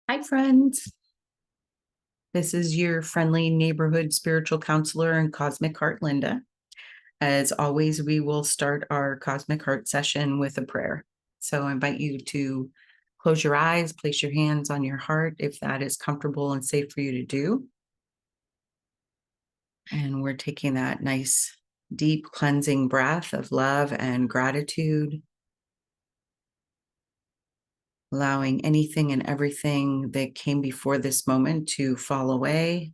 Hi, friends. This is your friendly neighborhood spiritual counselor and cosmic heart, Linda. As always, we will start our cosmic heart session with a prayer. So I invite you to close your eyes, place your hands on your heart if that is comfortable and safe for you to do. And we're taking that nice, deep cleansing breath of love and gratitude, allowing anything and everything that came before this moment to fall away,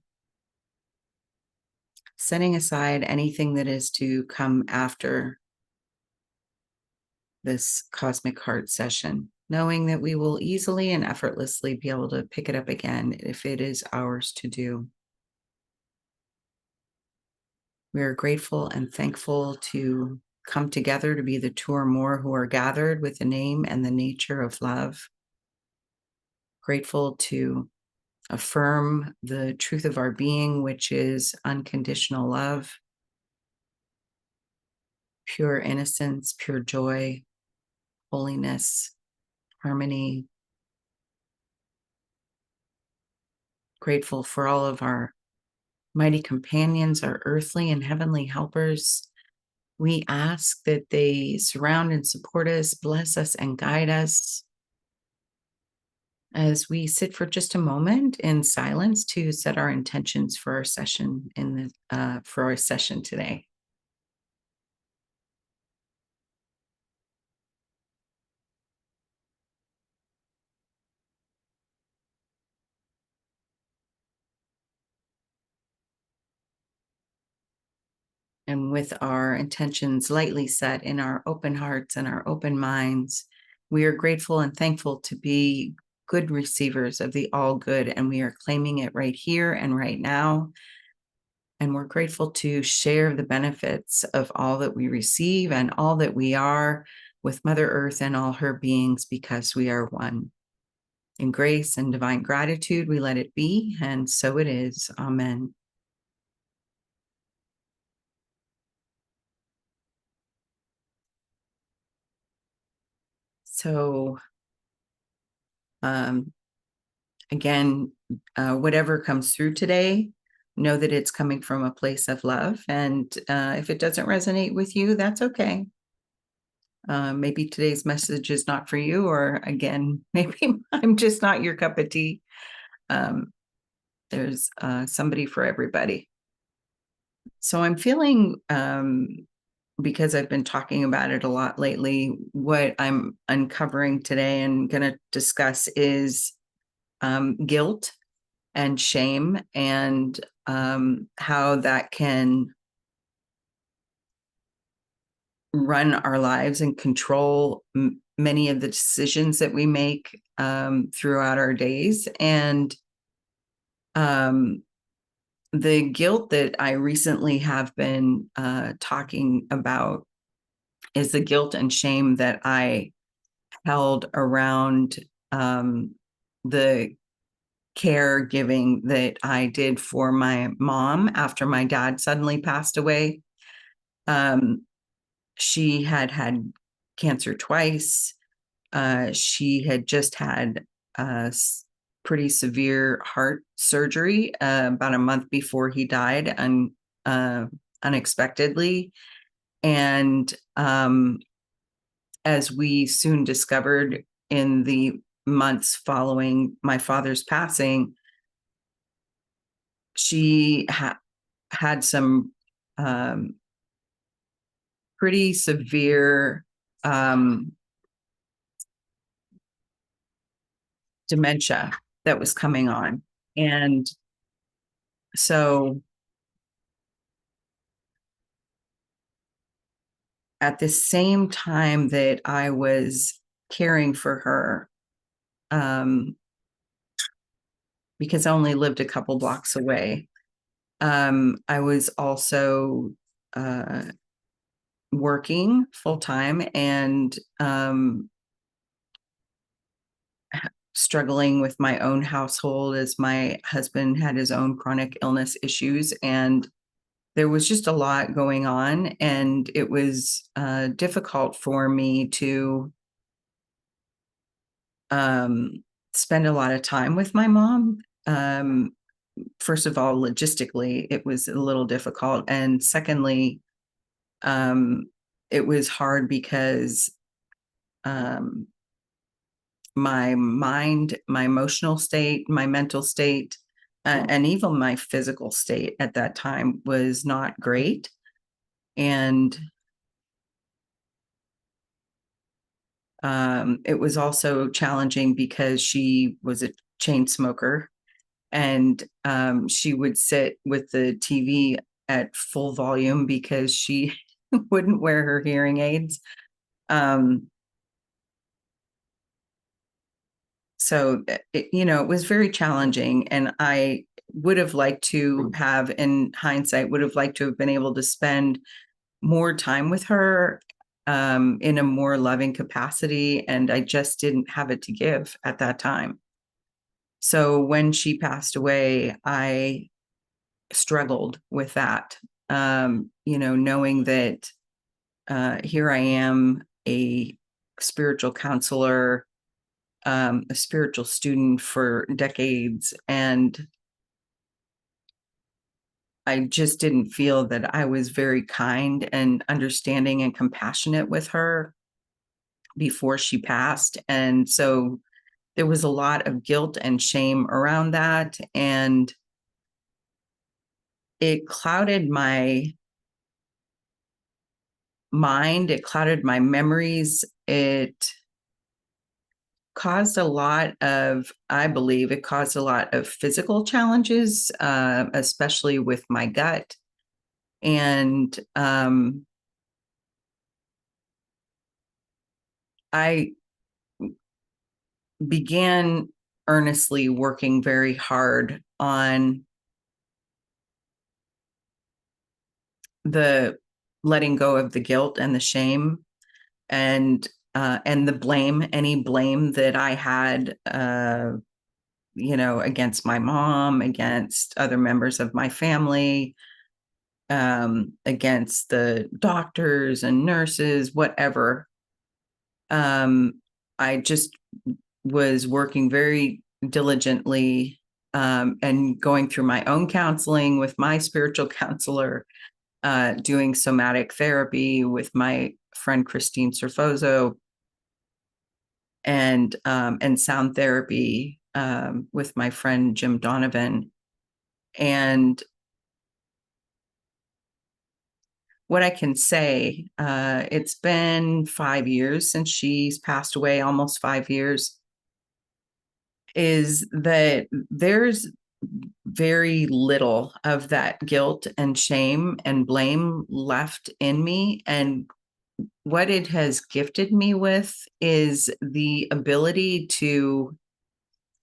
setting aside anything that is to come after this cosmic heart session, knowing that we will easily and effortlessly be able to pick it up again if it is ours to do. We are grateful and thankful to come together to be the two or more who are gathered with the name and the nature of love. Grateful to affirm the truth of our being, which is unconditional love, pure innocence, pure joy, holiness, harmony. Grateful for all of our mighty companions, our earthly and heavenly helpers. We ask that they surround and support us, bless us, and guide us as we sit for just a moment in silence to set our intentions for our session for our session today. And with our intentions lightly set in our open hearts and our open minds, we are grateful and thankful to be good receivers of the all good, and we are claiming it right here and right now. And we're grateful to share the benefits of all that we receive and all that we are with Mother Earth and all her beings, because we are one. In grace and divine gratitude, we let it be, and so it is. Amen. So, again, whatever comes through today, know that it's coming from a place of love. And if it doesn't resonate with you, that's okay. Maybe today's message is not for you, or again, maybe I'm just not your cup of tea. Um, there's somebody for everybody. So I'm feeling, because I've been talking about it a lot lately, what I'm uncovering today and going to discuss is guilt and shame, and how that can run our lives and control many of the decisions that we make throughout our days. And the guilt that I recently have been talking about is the guilt and shame that I held around the caregiving that I did for my mom after my dad suddenly passed away. She had had cancer twice. She had just had pretty severe heart surgery about a month before he died, unexpectedly. And as we soon discovered in the months following my father's passing, she had some pretty severe dementia that was coming on. And so at the same time that I was caring for her, because I only lived a couple blocks away, I was also working full time and struggling with my own household, as my husband had his own chronic illness issues, and there was just a lot going on, and it was difficult for me to spend a lot of time with my mom. First of all, logistically, it was a little difficult. And secondly, um, it was hard because um, my mind, my emotional state, my mental state, and even my physical state at that time was not great. And it was also challenging because she was a chain smoker, and she would sit with the TV at full volume because she wouldn't wear her hearing aids. Um, so it was very challenging, and I would have liked to have, in hindsight, would have liked to have been able to spend more time with her in a more loving capacity, and I just didn't have it to give at that time. So when she passed away, I struggled with that. Knowing that here I am, a spiritual counselor, a spiritual student for decades, and I just didn't feel that I was very kind and understanding and compassionate with her before she passed. And so there was a lot of guilt and shame around that. And it clouded my mind, it clouded my memories. It caused a lot of, I believe, it caused a lot of physical challenges, especially with my gut. And I began earnestly working very hard on the letting go of the guilt and the shame, and the blame, any blame that I had, against my mom, against other members of my family, against the doctors and nurses, whatever. I just was working very diligently, and going through my own counseling with my spiritual counselor, doing somatic therapy with my friend Christine Serfozo, and sound therapy with my friend Jim Donovan. And what I can say, it's been 5 years since she's passed away, almost 5 years, is that there's very little of that guilt and shame and blame left in me. And what it has gifted me with is the ability to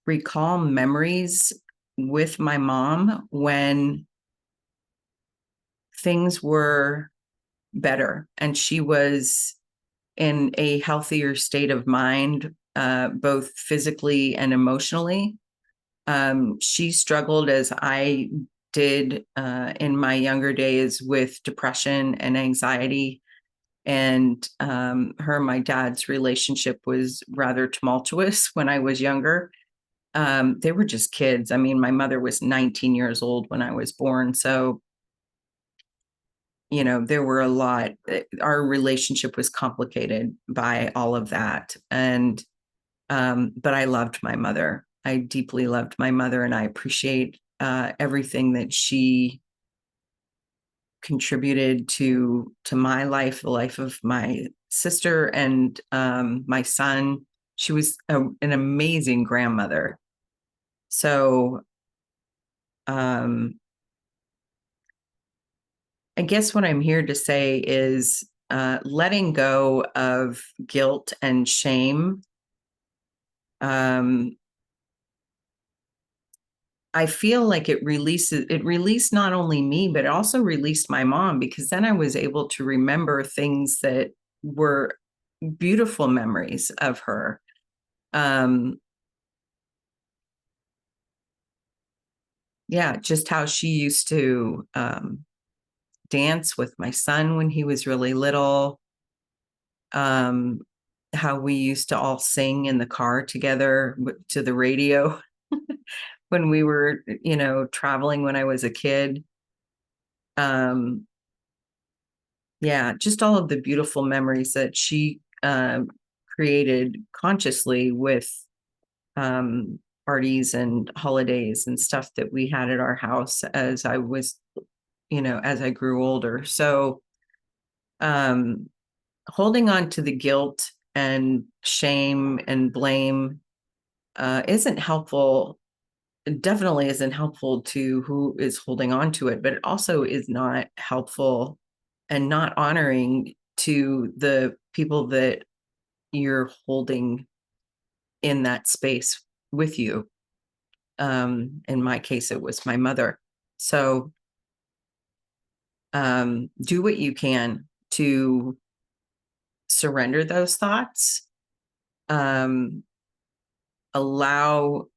recall memories with my mom when things were better and she was in a healthier state of mind, both physically and emotionally. She struggled, as I did in my younger days, with depression and anxiety. And her and my dad's relationship was rather tumultuous when I was younger. They were just kids. I mean, my mother was 19 years old when I was born. So, there were a lot, our relationship was complicated by all of that. And, but I loved my mother. I deeply loved my mother, and I appreciate everything that she contributed to my life, the life of my sister and my son. She was an amazing grandmother. So I guess what I'm here to say is letting go of guilt and shame. I feel like it released not only me, but it also released my mom, because then I was able to remember things that were beautiful memories of her. Yeah, just how she used to dance with my son when he was really little. how we used to all sing in the car together to the radio when we were, traveling when I was a kid. Yeah, just all of the beautiful memories that she created consciously with parties and holidays and stuff that we had at our house as I was, as I grew older. So um, holding on to the guilt and shame and blame isn't helpful. It definitely isn't helpful to who is holding on to it, but it also is not helpful and not honoring to the people that you're holding in that space with you. In my case, it was my mother. So do what you can to surrender those thoughts. Allow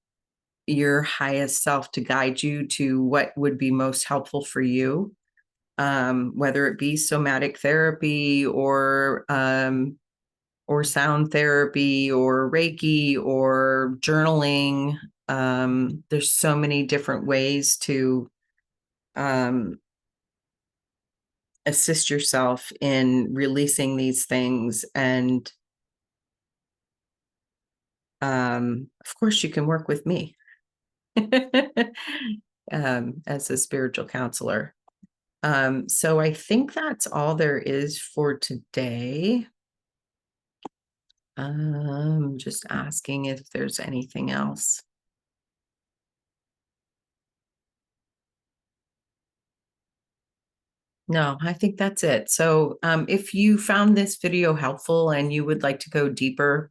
your highest self to guide you to what would be most helpful for you, whether it be somatic therapy or sound therapy or Reiki or journaling. There's so many different ways to assist yourself in releasing these things. And of course, you can work with me as a spiritual counselor. So I think that's all there is for today. Just asking if there's anything else. No, I think that's it. So if you found this video helpful and you would like to go deeper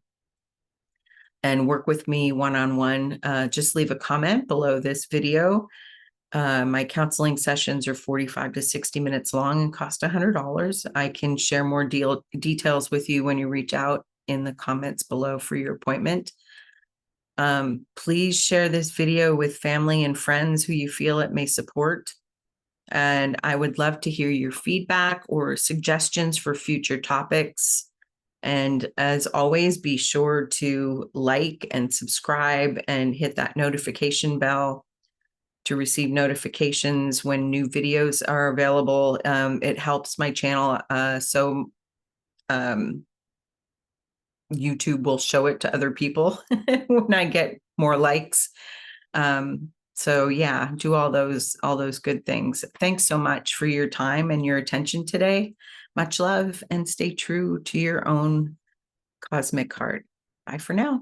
and work with me one-on-one, just leave a comment below this video. My counseling sessions are 45 to 60 minutes long and cost $100. I can share more details with you when you reach out in the comments below for your appointment. Please share this video with family and friends who you feel it may support. And I would love to hear your feedback or suggestions for future topics. And as always, be sure to like and subscribe and hit that notification bell to receive notifications when new videos are available. It helps my channel. So YouTube will show it to other people when I get more likes. So yeah, do all those good things. Thanks so much for your time and your attention today. Much love and stay true to your own cosmic heart. Bye for now.